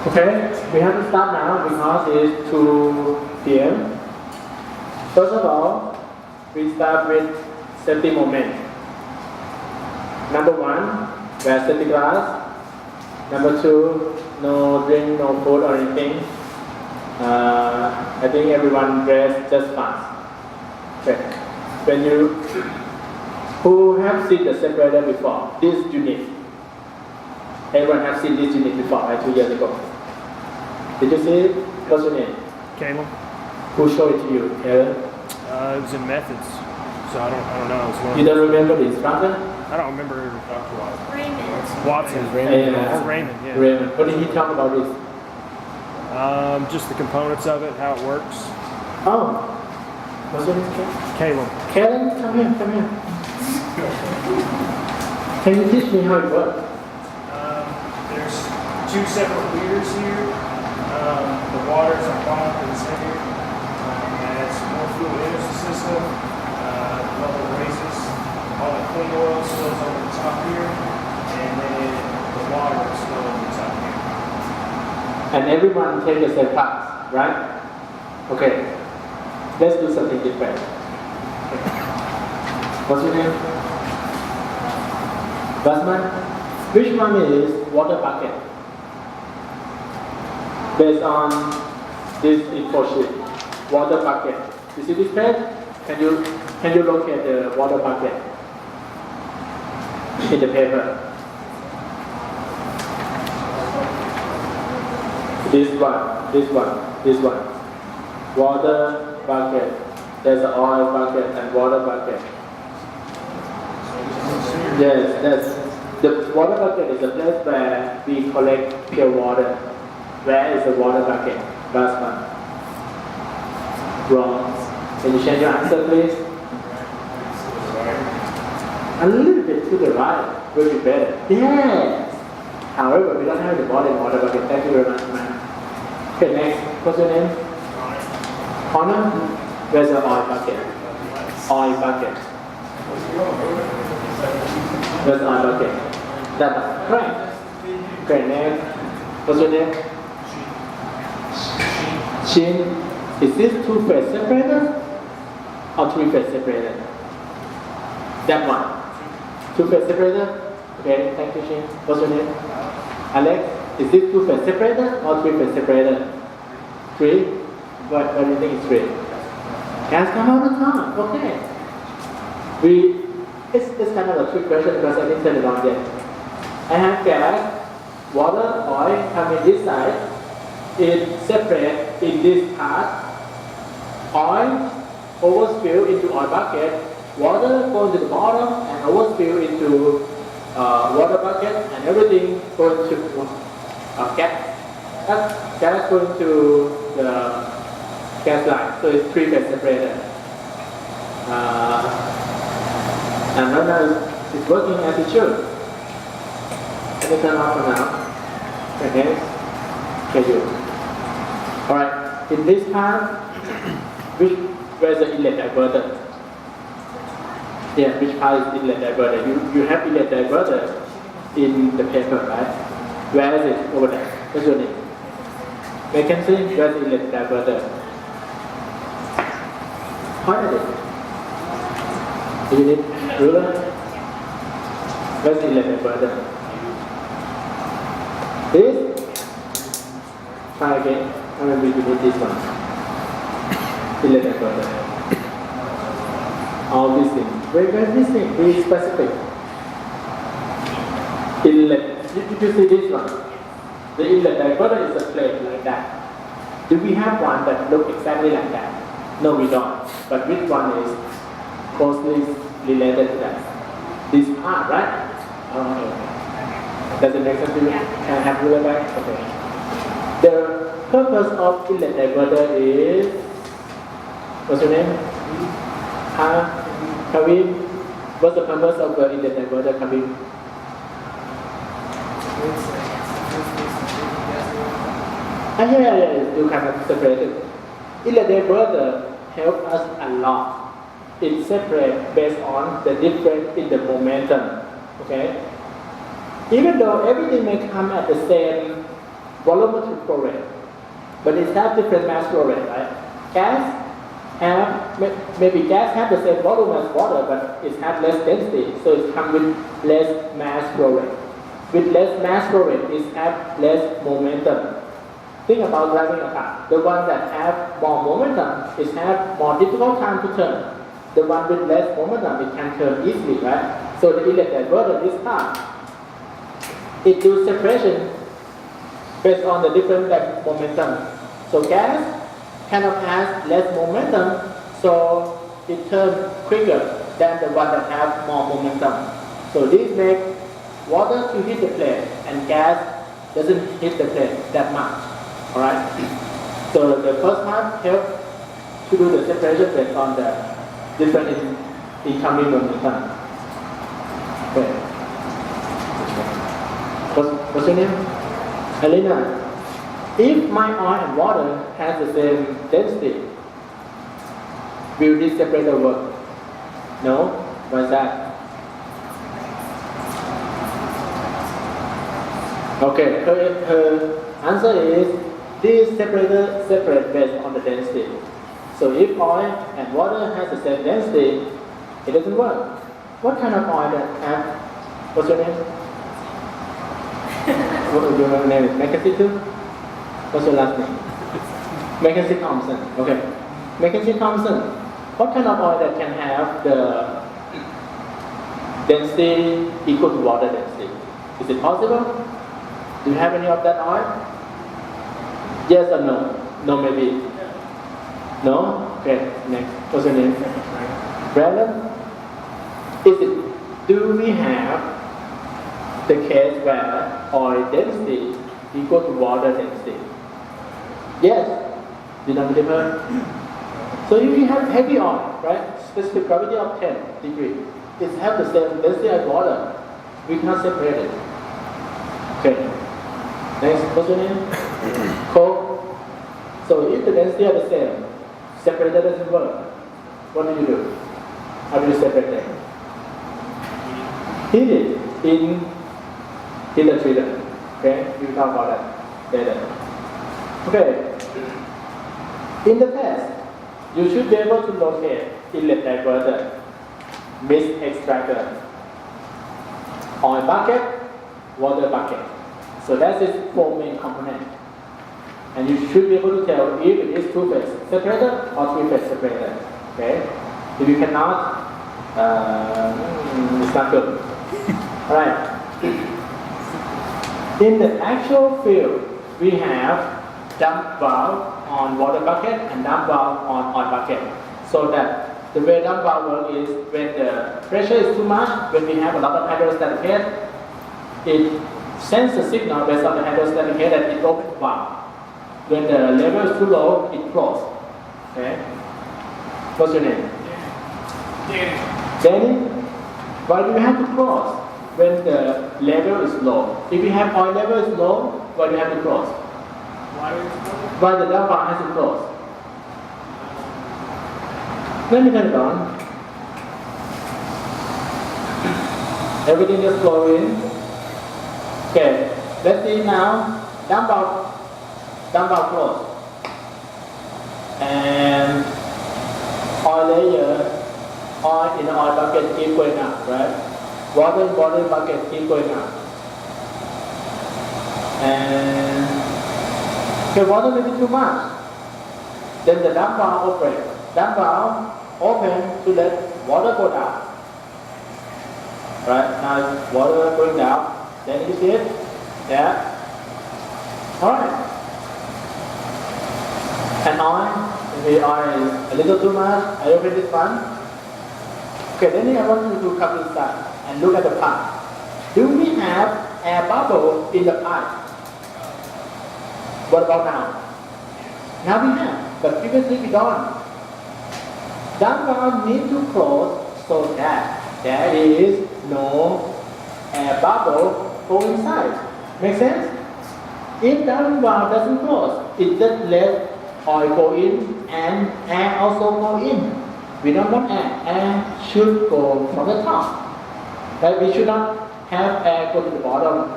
Okay, we have to start now because it's 2 p.m. First of all, we start with safety moment. Number 1, wear safety glass. Number 2, no drink, no food or anything. I think everyone dressed just fine. Okay. Who have seen the separator before? This unit. Everyone have seen this unit before, right? 2 years ago. Did you see it? What's your name? Caleb. Who showed it to you? Caleb? It was in methods, so I don't know. It was You don't remember the instructor? I don't remember. Raymond. Watson. Raymond. Raymond. Yeah. Raymond. What did he talk about this? Just the components of it, how it works. Oh. What's your name? Caleb. Caleb, come here, come here. Can you teach me how it works? There's 2 separate leaders here. The water's on bottom of the center. As more fluid enters the system, the level raises. All the clean oil spills over the top here, and then the water will spill over the top here. And everyone take the same path, right? Okay. Let's do something different. What's your name? Basman? Which one is water bucket? Based on this info sheet, water bucket. You see this page? Can you locate the water bucket in the paper? This one. Water bucket. There's an oil bucket and water bucket. Yes. The water bucket is a place where we collect pure water. Where is the water bucket? Last one. Wrong. Can you change your answer, please? A little bit to the right will be better. Yes. However, we don't have the water in water bucket. Thank you very much, man. Okay, next. What's your name? Connor? Where's the oil bucket? Oil bucket. Where's the oil bucket? That's correct. Okay, next. What's your name? Shin. Is this 2-phase separator or 3-phase separator? That one. 2-phase separator? Okay, thank you, Shin. What's your name? Alex. Is this 2-phase separator or 3-phase separator? 3? What do you think is 3? Gas come out of the top. Okay. It's kind of a trick question because I didn't turn it on yet. I have gas, water, oil come in this side. It separates in this part. Oil overspill into oil bucket. Water goes to the bottom and overspill into water bucket, and everything goes to gas. Gas going to the gas line. So it's 3-phase separator. And right now it's working as it should. Let me turn off for now. Okay. Schedule. Alright. In this part, where's the inlet diverter? Yeah, which part is inlet diverter? You have inlet diverter in the paper, right? Where is it? Over there. What's your name? Vacancy? Where's the inlet diverter? Point at it. Do you need ruler? Where's the inlet diverter? This? Try again. I mean, we need this one. Inlet diverter. All these things. Where's this thing? Be specific. Inlet. Did you see this one? The inlet diverter is a plate like that. Do we have one that looks exactly like that? No, we don't. But which one is closely related to that? This part, right? Okay. Does it make sense to you? Can I have ruler back? Okay. The purpose of inlet diverter is, what's your name? Kavin. What's the purpose of the inlet diverter, Kavin? Yeah. You kind of separate it. Inlet diverter help us a lot. It separates based on the difference in the momentum. Okay. Even though everything may come at the same volumetric flow rate, but it has different mass flow rate, right? Gas have maybe gas have the same volume as water, but it has less density, so it comes with less mass flow rate. With less mass flow rate, it has less momentum. Think about driving a car. The one that have more momentum is have more difficult time to turn. The one with less momentum, it can turn easily, right? So the inlet diverter, this car, it do separation based on the different momentum. So gas kind of has less momentum, so it turns quicker than the one that have more momentum. So this makes water to hit the plate and gas doesn't hit the plate that much. Alright? So the first part helps to do the separation based on the different incoming momentum. Okay. What's your name? Elena. If my oil and water has the same density, will this separator work? No? Why is that? Okay, her answer is this separator separate based on the density. So if oil and water has the same density, it doesn't work. What kind of oil that have? What's your name? Your name is Mackenzie too? What's your last name? Mackenzie Thompson. Okay. Mackenzie Thompson. What kind of oil that can have the density equal to water density? Is it possible? Do you have any of that oil? Yes or no? No, maybe. No? Okay, next. What's your name? Brandon? Do we have the case where oil density equal to water density? Yes. Did not believe her? So if you have heavy oil, right? Specific gravity of 10 degrees, it has the same density as water. We cannot separate it. Okay. Next, what's your name? Cole. So if the density are the same, separator doesn't work. What do? How do you separate them? Heat it in heater treater. Okay, we will talk about that later. Okay. In the test, you should be able to locate inlet diverter, mist extractor, oil bucket, water bucket. So that's its four main components. And you should be able to tell if it is two-phase separator or three-phase separator. Okay? If you cannot, it's not good. Alright. In the actual field, we have dump valve on water bucket and dump valve on oil bucket. So that the way dump valve works is when the pressure is too much, when we have a lot of hydrostatic head, it sends a signal based on the hydrostatic head that it opens valve. When the level is too low, it closes. Okay? What's your name? Danny. Danny? Why do you have to close when the level is low? If you have oil level is low, why do you have to close? Why the dump valve has to close? Let me turn it on. Everything just flow in. Okay, let's see now. Dump valve close. And oil layer, oil in the oil bucket keep going up, right? Water in water bucket keep going up. And okay, water may be too much. Then the dump valve operates. Dump valve open to let water go down. Right, now water going down. Then you see it? Yeah. Alright. And oil, maybe oil is a little too much. I open this one. Okay, then I want you to come inside and look at the pipe. Do we have air bubble in the pipe? What about now? Now we have, but previously we don't. Dump valve need to close so that there is no air bubble go inside. Make sense? If dump valve doesn't close, it just let oil go in and air also go in. We don't want air. Air should go from the top. Right? We should not have air go to the bottom.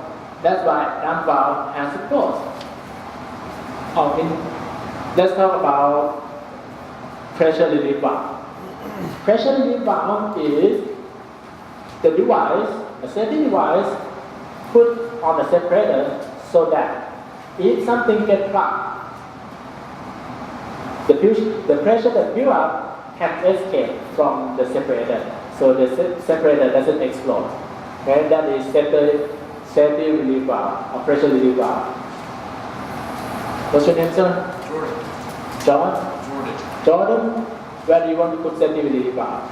That's why dump valve has to close. Let's talk about pressure relief valve. Pressure relief valve is the device, a safety device, put on the separator so that if something gets plugged, the pressure that built up can escape from the separator, so the separator doesn't explode. Okay, that is safety relief valve or pressure relief valve. What's your name, sir? Jordan. John? Jordan, where do you want to put safety relief valve?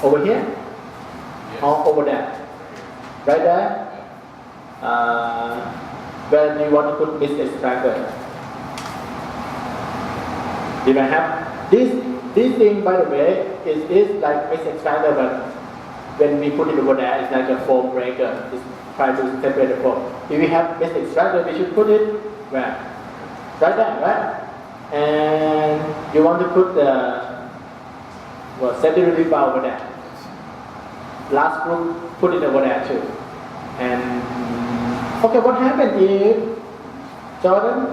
Over here? Yes. Or over there? Right there? Where do you want to put mist extractor? If I have this thing, by the way, is like mist extractor, but when we put it over there, it's like a foam breaker. It's trying to separate the foam. If we have mist extractor, we should put it where? Right there, right? And you want to put the safety relief valve over there. Last group, put it over there too. And okay, what happened if Jordan,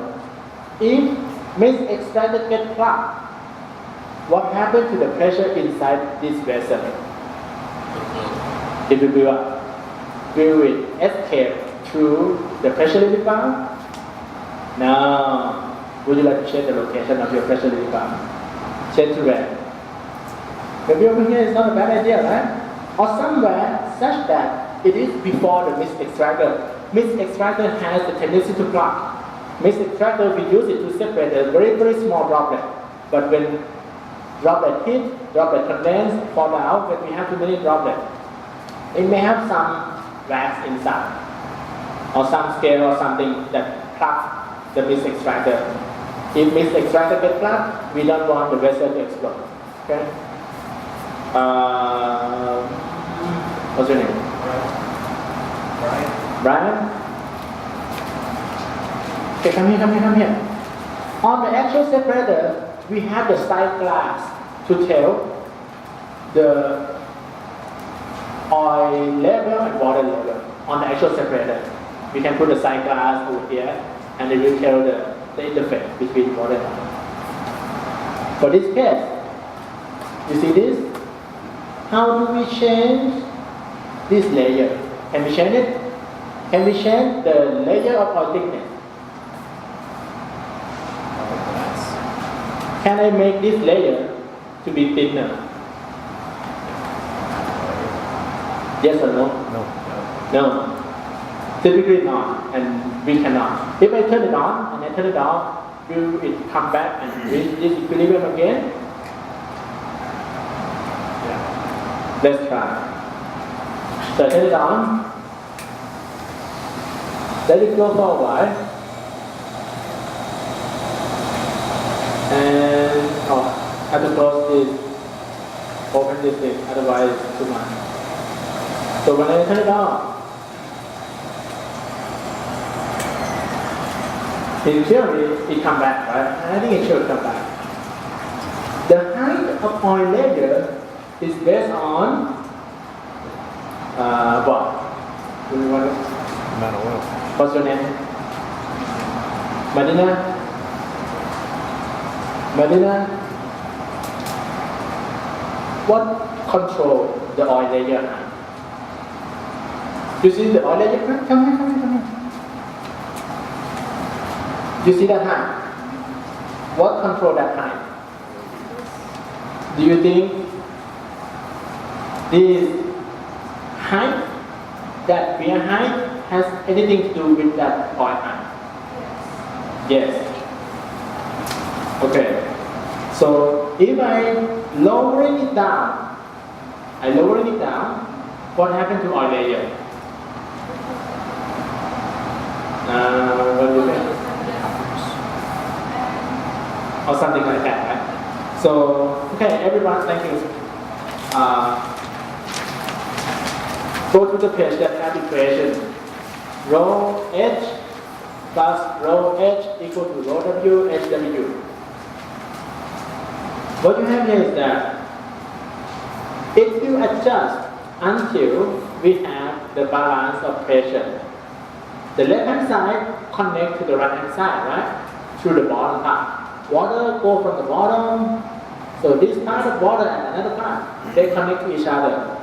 if mist extractor get plugged, what happened to the pressure inside this vessel? It will build up. Will it escape through the pressure relief valve? No. Would you like to change the location of your pressure relief valve? Change to where? Maybe over here is not a bad idea, right? Or somewhere such that it is before the mist extractor. Mist extractor has the tendency to plug. Mist extractor, we use it to separate a very, very small droplet. But when droplet hit, droplet condense, fall out, when we have too many droplets, it may have some wax inside, or some scale or something that plugs the mist extractor. If mist extractor gets plugged, we don't want the vessel to explode. Okay? What's your name? Brian? Okay, come here. On the actual separator, we have the side glass to tell the oil level and water level on the actual separator. We can put the side glass over here and it will tell the interface between water and oil. For this case, you see this? How do we change this layer? Can we change it? Can we change the layer of oil thickness? Can I make this layer to be thinner? Yes or no? No. Typically not, and we cannot. If I turn it on and I turn it off, will it come back and reach this equilibrium again? Yeah. Let's try. So I turn it on. Let it go for a while. And I have to close this, open this thing, otherwise it's too much. So when I turn it on, in theory, it comes back, right? I think it should come back. The height of oil layer is based on what? Do you want to? Amount of oil. What's your name? Madina? What control the oil layer height? You see the oil layer? Come here. You see that height? What control that height? Do you think this height, that rear height, has anything to do with that oil height? Yes. Okay. So if I lowering it down, what happened to oil layer? What do you think? Or something like that, right? So, okay, everyone, thank you. Go to the page that has equation. Rho H plus rho H equal to rho W HW. What you have here is that if you adjust until we have the balance of pressure, the left hand side connects to the right hand side, right? through the bottom part. Water go from the bottom, so this part of water and another part, they connect to each other.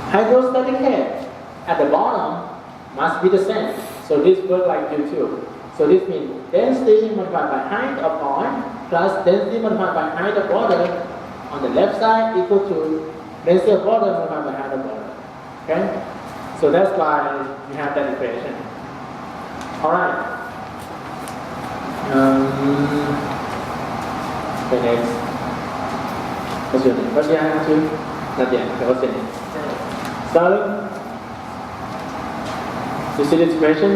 Hydrostatic head at the bottom must be the same. So this works like Q2. So this means density multiplied by height of oil plus density multiplied by height of water on the left side equal to density of water multiplied by height of water. Okay? So that's why you have that equation. Alright. Okay, next. What's your name? What's your name? Not yet. Okay, what's your name? Sterling. You see this equation?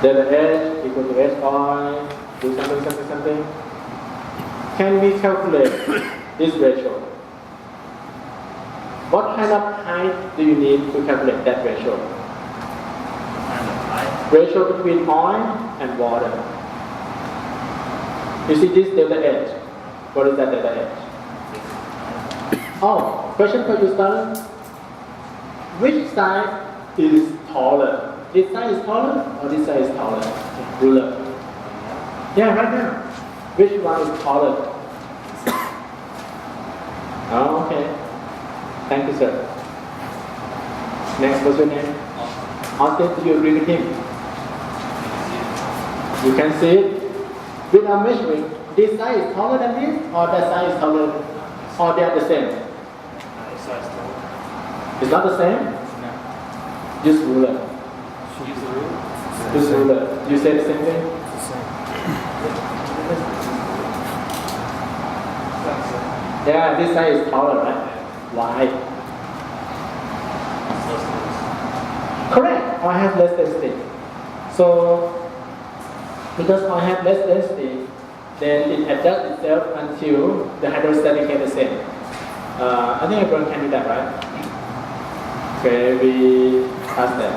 Delta H equal to H oil, do something. Can we calculate this ratio? What kind of height do you need to calculate that ratio? Ratio between oil and water. You see this delta H. What is that delta H? Oh, question for you, Sterling. Which side is taller? This side is taller or this side is taller? Ruler. Yeah, right now. Which one is taller? Oh, okay. Thank you, sir. Next, what's your name? Austin, do you agree with him? You can see it. Without measuring, this side is taller than this or that side is taller or they are the same? This side's taller. It's not the same? No. Just ruler. Use the rule. Just ruler. You say the same thing? It's the same. Yeah, this side is taller, right? Why? Correct. I have less density. So, because I have less density, then it adjusts itself until the hydrostatic head is the same. I think everyone can do that, right? Okay, we pass that.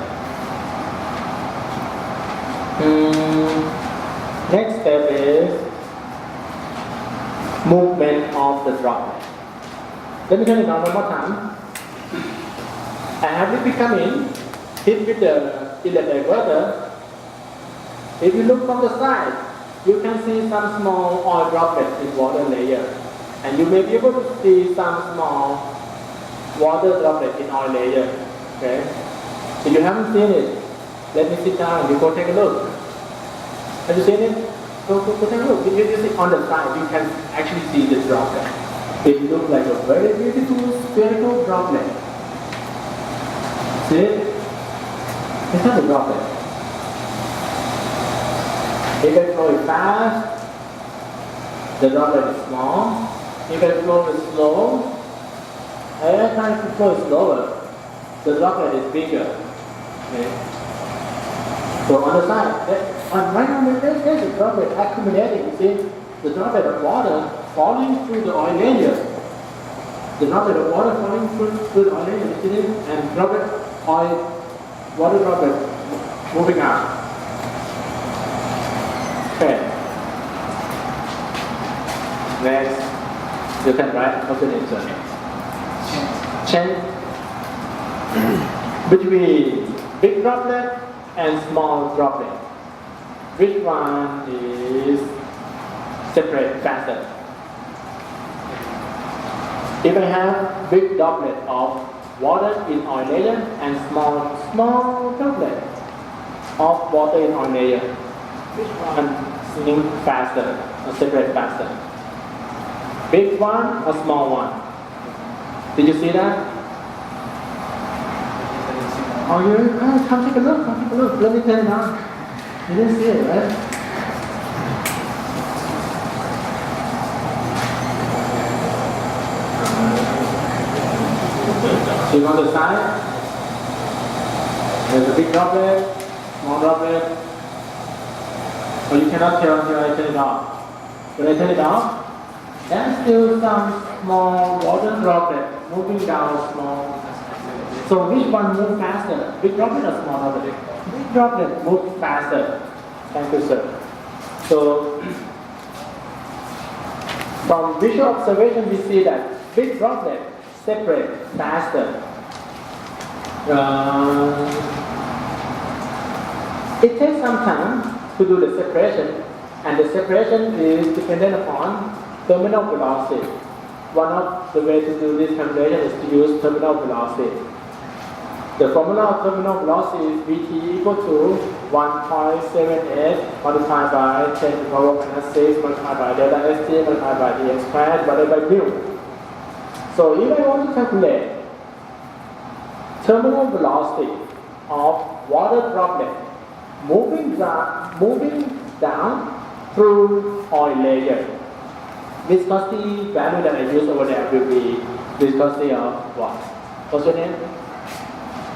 Next step is movement of the droplet. Let me turn it on one more time. I have it becoming hit with the electric diverter. If you look from the side, you can see some small oil droplets in water layer. And you may be able to see some small water droplets in oil layer. Okay? If you haven't seen it, let me sit down and you go take a look. Have you seen it? Go take a look. If you see on the side, you can actually see the droplet. It looks like a very beautiful spherical droplet. See it? It's not a droplet. If it flows fast, the droplet is small. If it flows slow, every time it flows slower, the droplet is bigger. Okay? So on the side, right on there's a droplet accumulating. You see, the droplet of water falling through the oil layer. The droplet of water falling through the oil layer, you see it? And droplet oil, water droplet moving out. Okay. Next, you can write what's the name, sir? Chen. Between big droplet and small droplet, which one is separate faster? If I have big droplet of water in oil layer and small droplet of water in oil layer, which one sink faster or separate faster? Big one or small one? Did you see that? Oh, come take a look, Let me turn it on. You didn't see it, right? See on the side? There's a big droplet, small droplet. But you cannot tell until I turn it off. When I turn it off, there's still some small water droplet moving down small. So which one moves faster? Big droplet or small droplet? Big droplet moves faster. Thank you, sir. So from visual observation, we see that big droplet separate faster. It takes some time to do the separation, and the separation is dependent upon terminal velocity. One of the ways to do this calculation is to use terminal velocity. The formula of terminal velocity is Vt equal to 1.78 multiplied by 10 to the power minus 6 multiplied by delta St multiplied by dx squared divided by mu. So if I want to calculate terminal velocity of water droplet moving down through oil layer, viscosity value that I use over there will be viscosity of what? What's your name?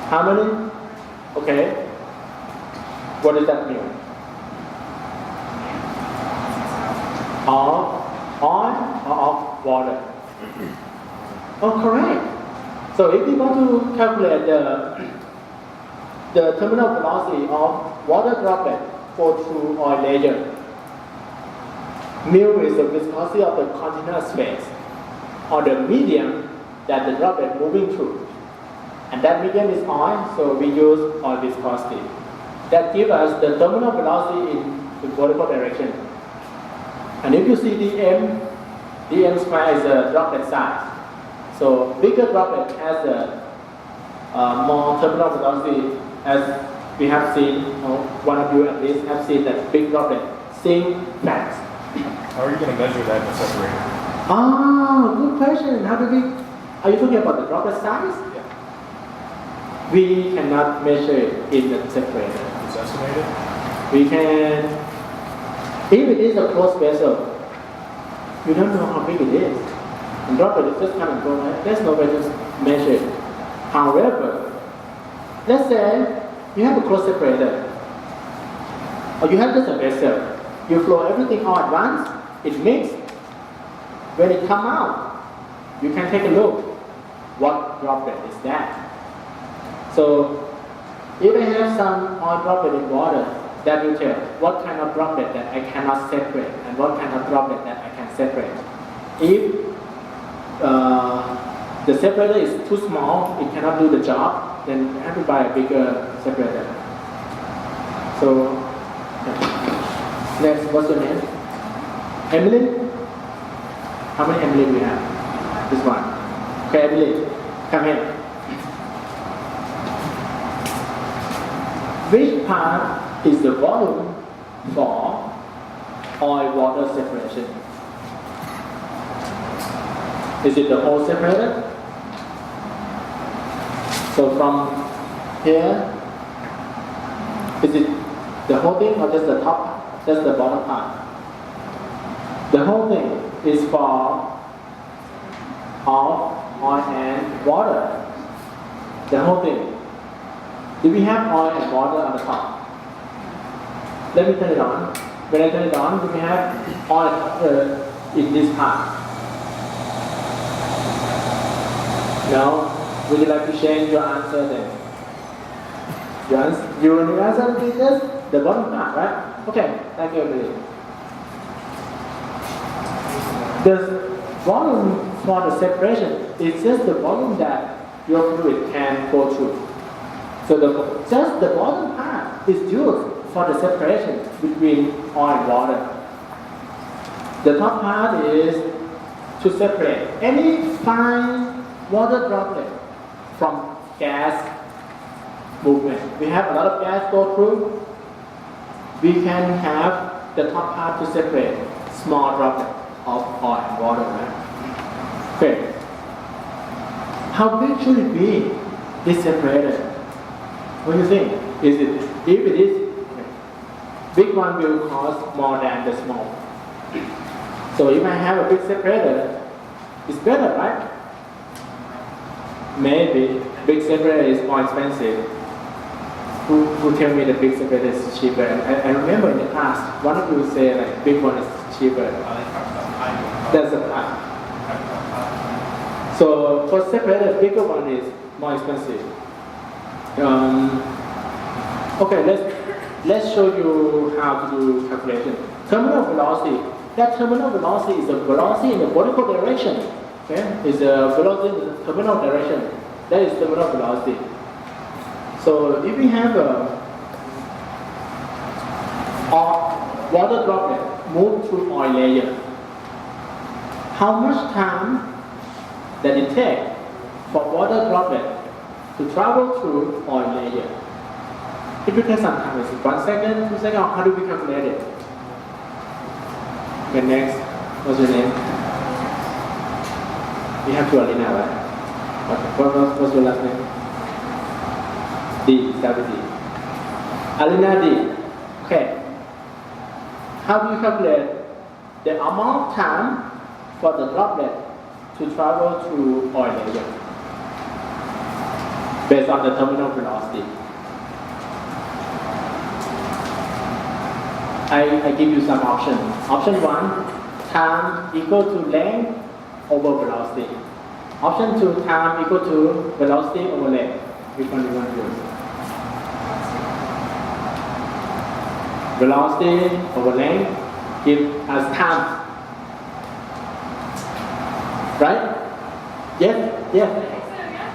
How many? Okay. What does that mean? Of oil or of water? Oh, correct. So if we want to calculate the terminal velocity of water droplet go through oil layer, mu is the viscosity of the continuous phase or the medium that the droplet moving through. And that medium is oil, so we use oil viscosity. That gives us the terminal velocity in the vertical direction. And if you see dm square is the droplet size. So bigger droplet has a more terminal velocity, as we have seen, or one of you at least have seen that big droplet sink fast. How are you going to measure that in the separator? Ah, good question. How do we? Are you talking about the droplet size? Yeah. We cannot measure it in the separator. It's estimated? We can, if it is a closed vessel, we don't know how big it is. And droplet is just kind of go like, there's no way to measure it. However, let's say you have a closed separator, or you have just a vessel. You flow everything all at once, it mixes. When it comes out, you can take a look. What droplet is that? So, if I have some oil droplet in water, that will tell what kind of droplet that I cannot separate and what kind of droplet that I can separate. If the separator is too small, it cannot do the job, then you have to buy a bigger separator. So, next, what's your name? Emily? How many Emily do we have? This one. Okay, Emily, come here. Which part is the volume for oil-water separation? Is it the whole separator? So from here, is it the whole thing or just the top, just the bottom part? The whole thing is for oil and water. The whole thing. Do we have oil and water on the top? Let me turn it on. When I turn it on, do we have oil in this part? No? Would you like to change your answer then? Your answer is just the bottom part, right? Okay, thank you, Emily. The volume for the separation is just the volume that your fluid can go through. So just the bottom part is used for the separation between oil and water. The top part is to separate any fine water droplet from gas movement. We have a lot of gas go through. We can have the top part to separate small droplet of oil and water, right? Okay. How big should it be, this separator? What do you think? If it is, big one will cost more than the small. So if I have a big separator, it's better, right? Maybe big separator is more expensive. Who tell me the big separator is cheaper? I remember in the past, one of you say like big one is cheaper. That's a fact. So for separator, bigger one is more expensive. Okay, let's show you how to do calculation. Terminal velocity. That terminal velocity is the velocity in the vertical direction. Okay, is the velocity in the terminal direction. That is terminal velocity. So if we have a water droplet move through oil layer, how much time that it takes for water droplet to travel through oil layer? It will take some time. Is it 1 second, 2 seconds? Or how do we calculate it? Okay, next. What's your name? You have to Alina, right? Okay. What's your last name? D. Start with D. Alina D. Okay. How do you calculate the amount of time for the droplet to travel through oil layer based on the terminal velocity? I give you some options. Option 1, time equal to length over velocity. Option 2, time equal to velocity over length. Which one do you want to use? Velocity over length give us time. Right? Yes? Yes?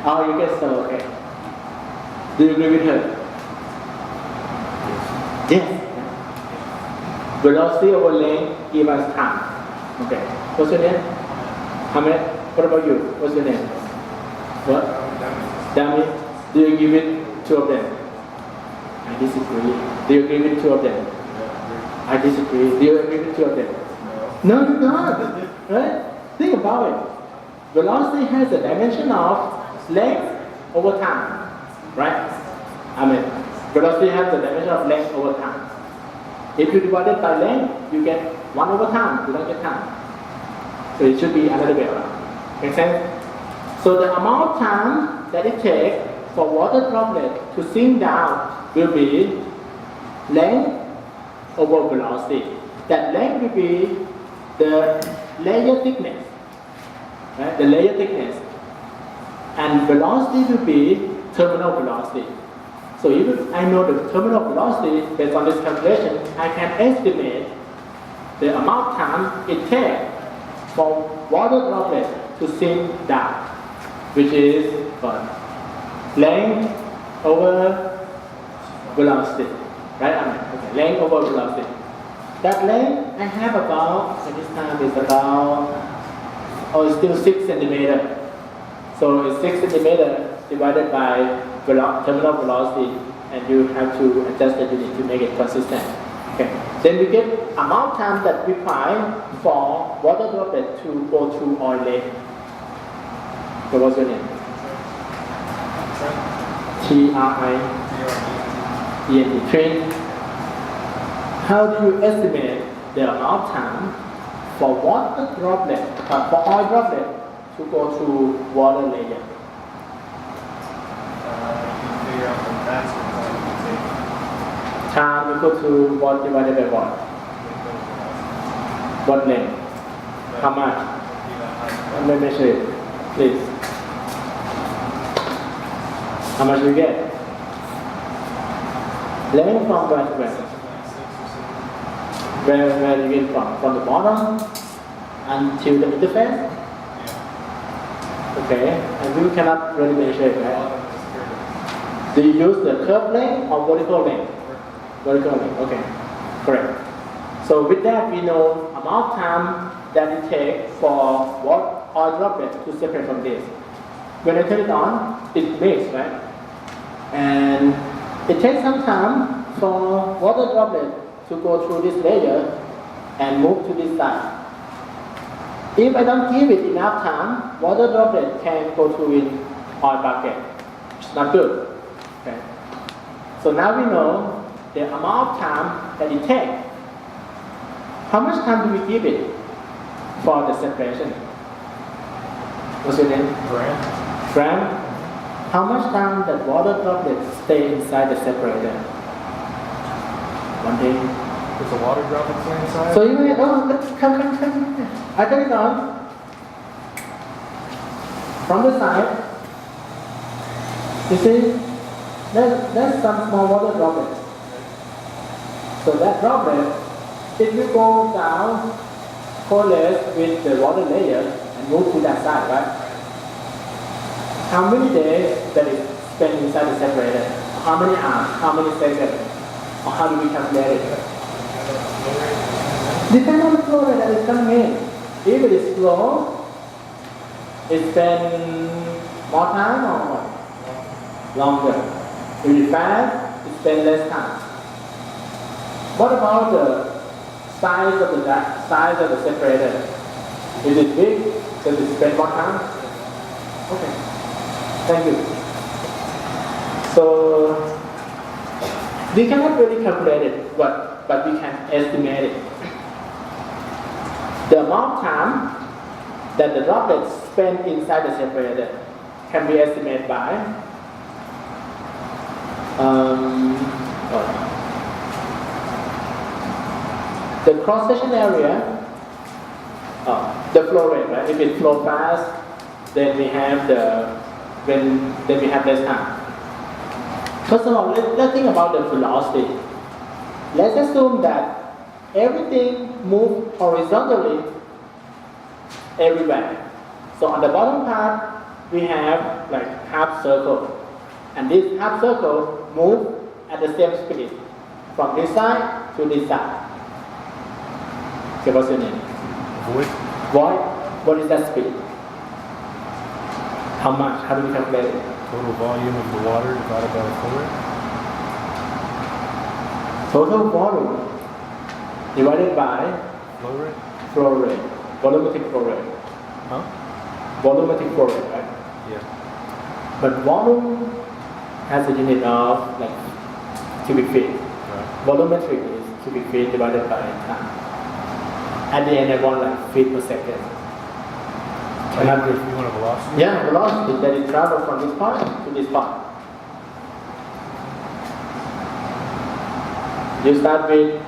Oh, you guess so, okay. Do you agree with her? Yes. Velocity over length give us time. Okay. What's your name? Ahmed. What about you? What's your name? What? Dami. Do you agree with two of them? I disagree. Do you agree with two of them? I disagree. Do you agree with two of them? No, you don't. Right? Think about it. Velocity has a dimension of length over time. Right? Velocity has a dimension of length over time. If you divide it by length, you get 1 over time. You don't get time. So it should be another way around. Make sense? So the amount of time that it takes for water droplet to sink down will be length over velocity. That length will be the layer thickness. Right? The layer thickness. And velocity will be terminal velocity. So if I know the terminal velocity based on this calculation, I can estimate the amount of time it takes for water droplet to sink down, which is length over velocity. Right? Okay. Length over velocity. That length I have about, at this time is about, it's still 6 centimeters. So it's 6 centimeters divided by terminal velocity, and you have to adjust the unit to make it consistent. Okay. Then we get amount of time that required for water droplet to go through oil layer. So what's your name? T-R-I-E-N-E. Train. How do you estimate the amount of time for water droplet, for oil droplet to go through water layer? Time equal to what divided by what? What length? How much? Let me measure it, please. How much do you get? Length from where to where? Where do you get from? From the bottom until the interface? Okay, and we cannot really measure it, right? Do you use the curved length or vertical length? Vertical length, okay, correct. So with that, we know amount of time that it takes for what oil droplet to separate from this. When I turn it on, it mixes, right? And it takes some time for water droplet to go through this layer and move to this side. If I don't give it enough time, water droplet can go through in oil bucket. It's not good. Okay. So now we know the amount of time that it takes. How much time do we give it for the separation? What's your name? Graham. How much time that water droplets stay inside the separator? 1 day. Does the water droplet stay inside? So let's come. I turn it on. From the side, you see, there's some small water droplets. So that droplet, it will go down, coalesce with the water layer and move to that side, right? How many days that it spent inside the separator? How many hours? How many seconds? Or how do we calculate it? Depends on the flow rate that is coming in. If it is slow, it spend more time or longer. If it is fast, it spend less time. What about the size of the separator? Is it big? Does it spend more time? Okay. Thank you. So we cannot really calculate it, but we can estimate it. The amount of time that the droplets spend inside the separator can be estimated by the cross-section area, the flow rate, right? If it flows fast, then we have less time. First of all, let's think about the velocity. Let's assume that everything moves horizontally everywhere. So on the bottom part, we have like half circle, and this half circle moves at the same speed from this side to this side. Okay, what's your name? Void. Void. What is that speed? How much? How do we calculate it? Total volume of the water divided by the flow rate. Total volume divided by Flow rate? flow rate, volumetric flow rate. Huh? Volumetric flow rate, right? Yeah. But volume has a unit of like cubic feet. Right. Volumetric is cubic feet divided by time. At the end, I want like feet per second. If you want a velocity? Yeah, velocity that it travels from this point to this point. You start with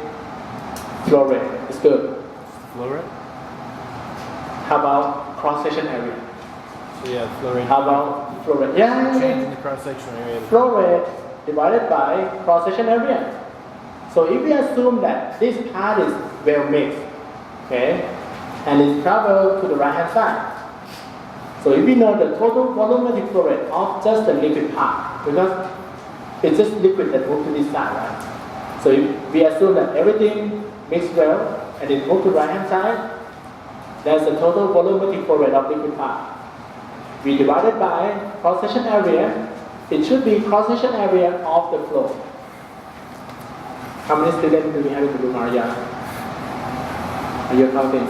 flow rate. It's good. Flow rate? How about cross-section area? So yeah, the flow rate. How about flow rate? Yeah. Change in the cross-sectional area. Flow rate divided by cross-section area. So if we assume that this part is well mixed, okay, and it travels to the right-hand side. So if we know the total volumetric flow rate of just the liquid part, because it's just liquid that moves to this side, right? So if we assume that everything mixed well and it moves to the right-hand side, there's the total volumetric flow rate of liquid part. We divide it by cross-section area. It should be cross-section area of the flow. How many students do we have in the room, Arya? Are you counting?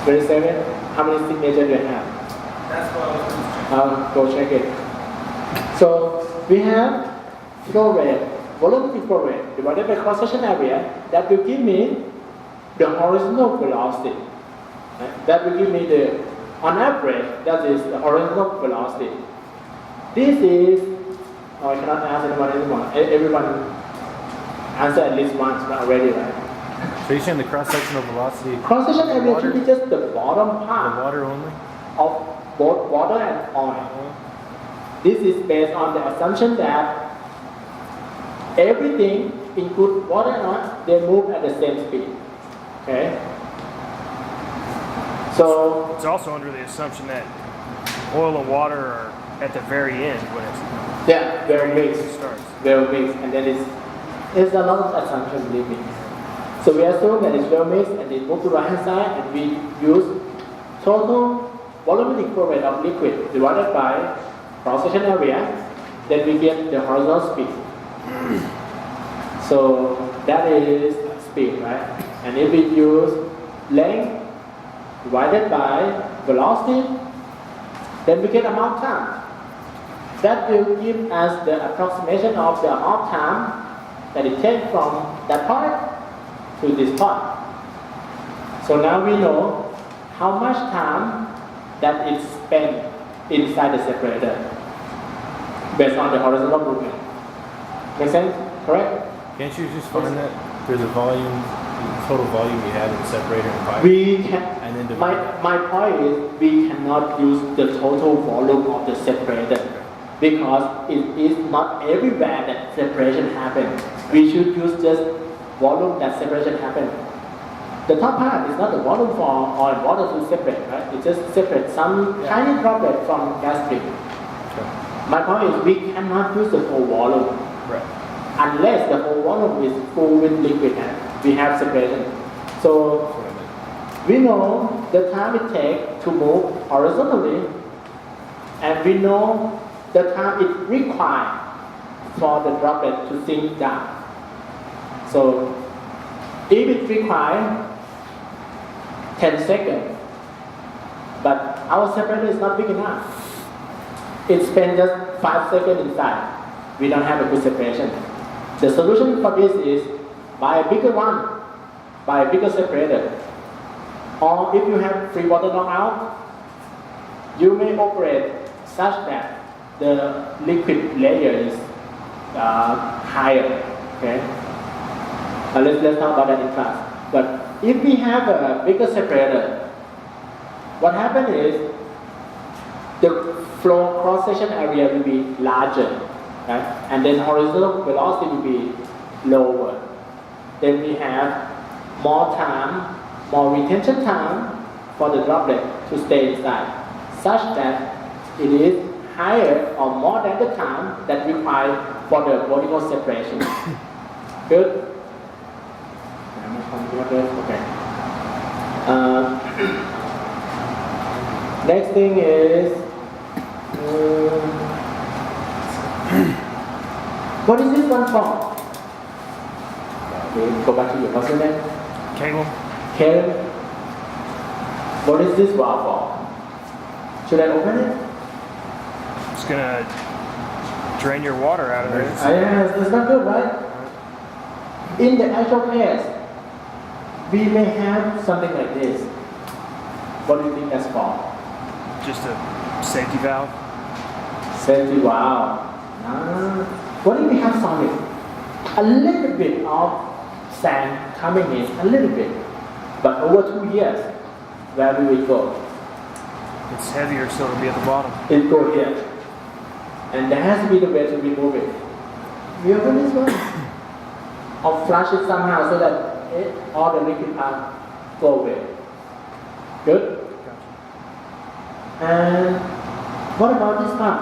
27. How many signatures do you have? That's what I was Go check it. So we have flow rate, volumetric flow rate divided by cross-section area. That will give me the horizontal velocity. Right? That will give me the, on average, that is the horizontal velocity. This is, I cannot ask anyone anymore. Everyone answer at least once already, right? So you're saying the cross-sectional velocity Cross-section area should be just the bottom the part water only? of both water and oil. This is based on the assumption that everything, include water and oil, they move at the same speed. Okay? So, It's also under the assumption that oil and water are at the very end when it's yeah, very mixed. starts. Very mixed, and then it's a lot of assumptions believe me. So we assume that it's well mixed and it moves to the right hand side, and we use total volumetric flow rate of liquid divided by cross-section area, then we get the horizontal speed. So that is speed, right? And if we use length divided by velocity, then we get amount of time. That will give us the approximation of the amount of time that it takes from that point to this point. So now we know how much time that it spent inside the separator based on the horizontal movement. Make sense? Correct? Can't you just find that through the volume, the total volume you have in the separator and pipe? We can. And then divide My point is we cannot use the total volume of the separator because it is not everywhere that separation happens. We should use just volume that separation happens. The top part is not the volume for oil and water to separate, right? It just separates some tiny droplet from gas stream. Okay. My point is we cannot use the whole volume. Right. unless the whole volume is full with liquid and we have separation. So That's what I meant. we know the time it takes to move horizontally, and we know the time it requires for the droplet to sink down. So if it requires 10 seconds, but our separator is not big enough, it spends just 5 seconds inside. We don't have a good separation. The solution for this is buy a bigger one, buy a bigger separator. Or if you have free water knockout, you may operate such that the liquid layer is higher. Okay? Let's talk about that in class. But if we have a bigger separator, what happens is the flow cross-section area will be larger, right? And then horizontal velocity will be lower. Then we have more time, more retention time for the droplet to stay inside, such that it is higher or more than the time that required for the vertical separation. Good? Okay. Next thing is, what is this one for? Okay, go back to your question then. Cable. Karen, what is this valve for? Should I open it? It's gonna drain your water out of there. Yes, that's not good, right? In the actual case, we may have something like this. What do you think that's for? Just a safety valve. Safety valve. What if we have solid? A little bit of sand coming in, a little bit. But over 2 years, where will it go? It's heavier, so it'll be at the bottom. It go here. And there has to be the way to remove it. We open this one. Or flush it somehow so that all the liquid part go away. Good? And what about this part?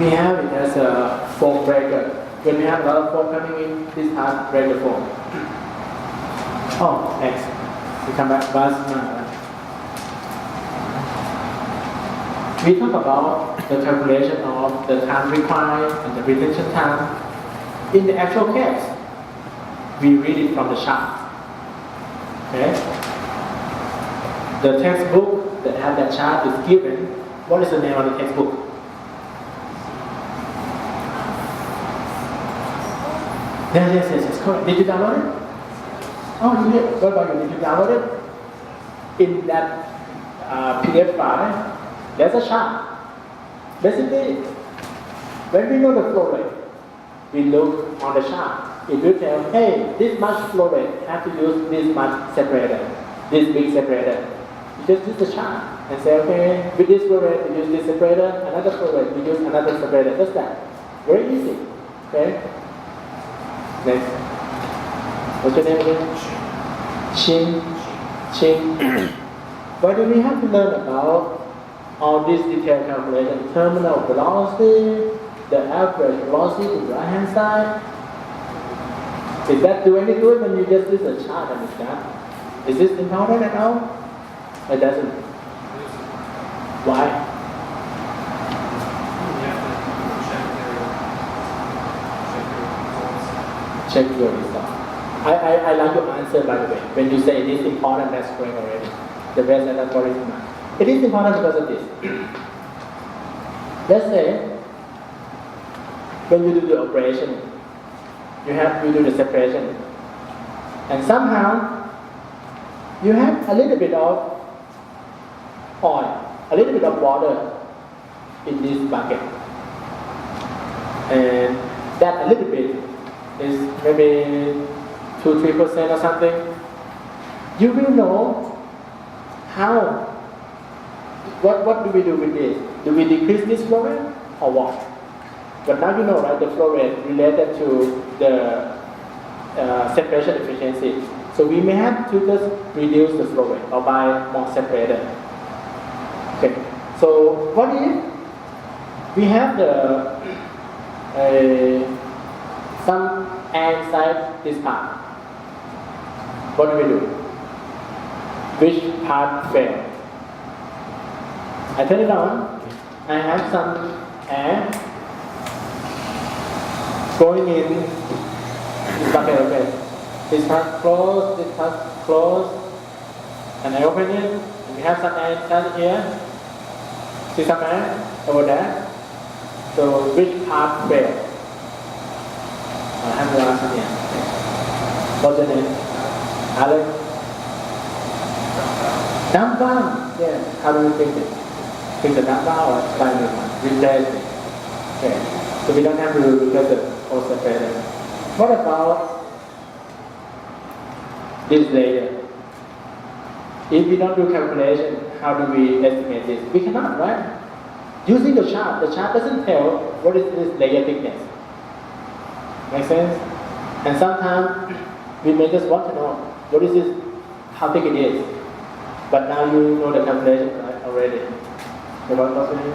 We have it as a foam breaker. When we have a lot of foam coming in, this part break the foam. Oh, next. We come back to we talk about the calculation of the time required and the retention time. In the actual case, we read it from the chart. Okay? The textbook that has that chart is given. What is the name of the textbook? Yes, correct. Did you download it? Oh, you did. What about you? Did you download it? In that PDF file, there's a chart. Basically, when we know the flow rate, we look on the chart. It will tell, hey, this much flow rate have to use this much separator, this big separator. You just use the chart and say, okay, with this flow rate, we use this separator, another flow rate, we use another separator. Just that. Very easy. Okay? Next. What's your name again? Shin. Why do we have to learn about all these detailed calculations? Terminal velocity, the average velocity to the right hand side. Is that do any good when you just use a chart and it's done? Is this important at all? It doesn't. Why? Check your result. I like your answer, by the way. When you say it is important, that's great already. The rest I don't worry too much. It is important because of this. Let's say when you do the operation, you do the separation, and somehow you have a little bit of oil, a little bit of water in this bucket, and that a little bit is maybe 2-3% or something. You will know how. What do we do with this? Do we decrease this flow rate or what? But now you know, right, the flow rate related to the separation efficiency. So we may have to just reduce the flow rate or buy more separator. Okay. So what if we have the some air inside this part. What do we do? Which part fail? I turn it on. I have some air going in this bucket. Okay. This part closed. This part closed. And I open it. And we have some air inside here. See some air over there. So which part fail? I have the answer here. What's your name? Alex? Dump down. Yeah. How do you fix it? Fix the dump down or try new one? Replace it. Okay. So we don't have to replace the whole separator. What about this layer? If we don't do calculation, how do we estimate this? We cannot, right? Using the chart doesn't tell what is this layer thickness. Make sense? And sometimes we may just want to know what is this, how thick it is. But now you know the calculation right, already. So what's your name?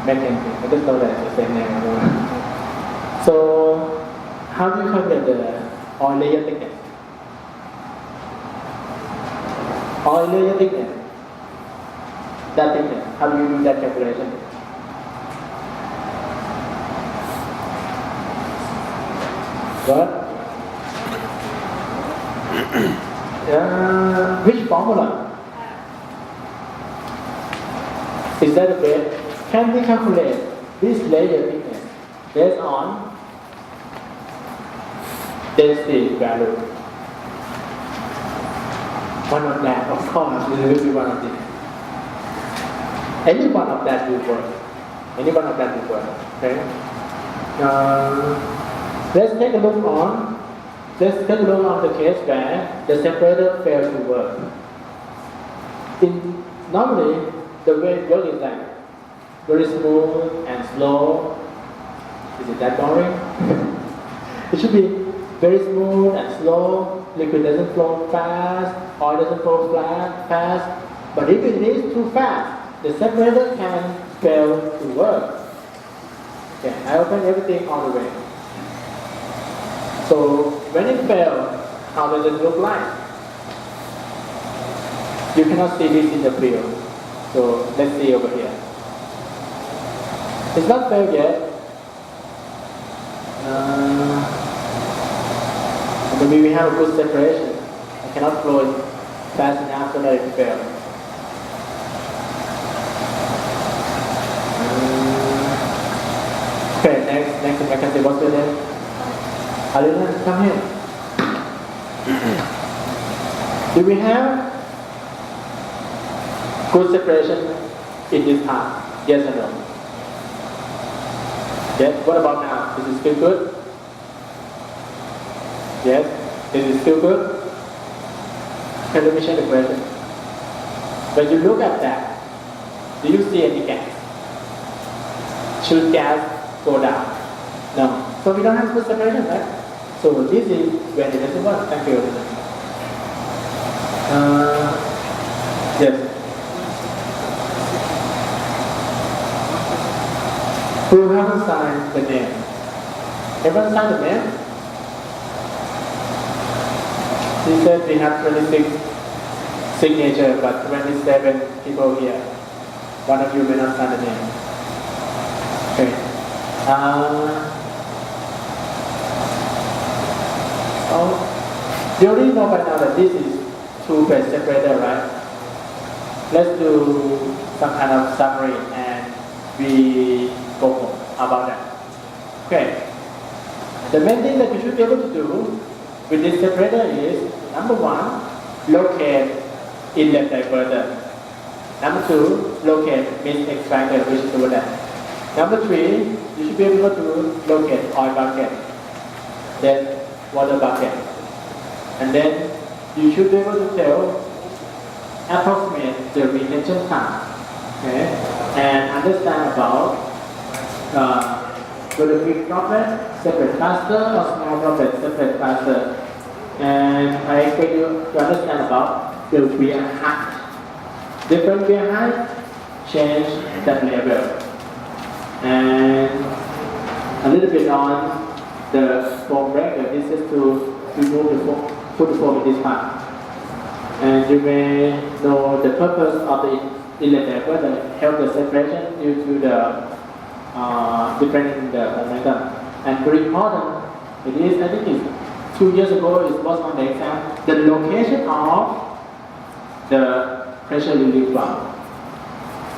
Mackenzie. I just know that it's the same name. So how do you calculate the oil layer thickness? Oil layer thickness. That thickness. How do you do that calculation? What? Which formula? Is that a base? Can we calculate this layer thickness based on density value? One of that, of course, it will be one of these. Any one of that will work. Any one of that will work. Okay. Let's take a look on the case where the separator fails to work. Normally, the way it works is like very smooth and slow. Is it that boring? It should be very smooth and slow. Liquid doesn't flow fast, oil doesn't flow fast. But if it is too fast, the separator can fail to work. Okay, I open everything all the way. So when it fails, how does it look like? You cannot see this in the field. So let's see over here. It's not failed yet. Maybe we have a good separation. I cannot flow it fast enough so that it fails. Okay, next I can say what's your name? Alina, come here. Do we have good separation in this part? Yes or no? Yes. What about now? Is it still good? Yes. Is it still good? Okay, let me check the question. When you look at that, do you see any gas? Should gas go down? No. So we don't have good separation, right? So this is when it doesn't work. Thank you. Yes. Who haven't signed the name? Everyone signed the name? He said we have 26 signatures, but 27 people here. One of you may not sign the name. Okay. You already know by now that this is two-phase separator, right? Let's do some kind of summary and we go home about that. Okay. The main thing that you should be able to do with this separator is, number one, locate inlet diverter. Number two, locate mist extractor, which is over there. Number three, you should be able to locate oil bucket, then water bucket. And then you should be able to tell approximate the retention time, okay? And understand about whether big droplet separate faster or small droplet separate faster. And I expect you to understand about the weir height. Different weir height change that level. And a little bit on the foam breaker. This is to remove the foam, put the foam in this part. And you may know the purpose of the inlet damper that help the separation due to the difference in the momentum. And very important, it is, I think it's 2 years ago, it was on the exam, the location of the pressure relief valve.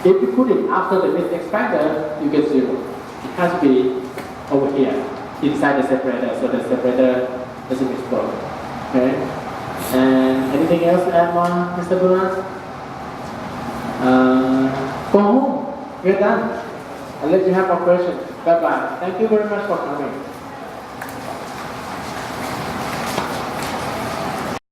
If you put it after the mist expander, you get 0. It has to be over here, inside the separator, so the separator doesn't explode. Okay? And anything else to add on, Mr. Bulat? Go home. We're done. Unless you have a question. Bye-bye. Thank you very much for coming.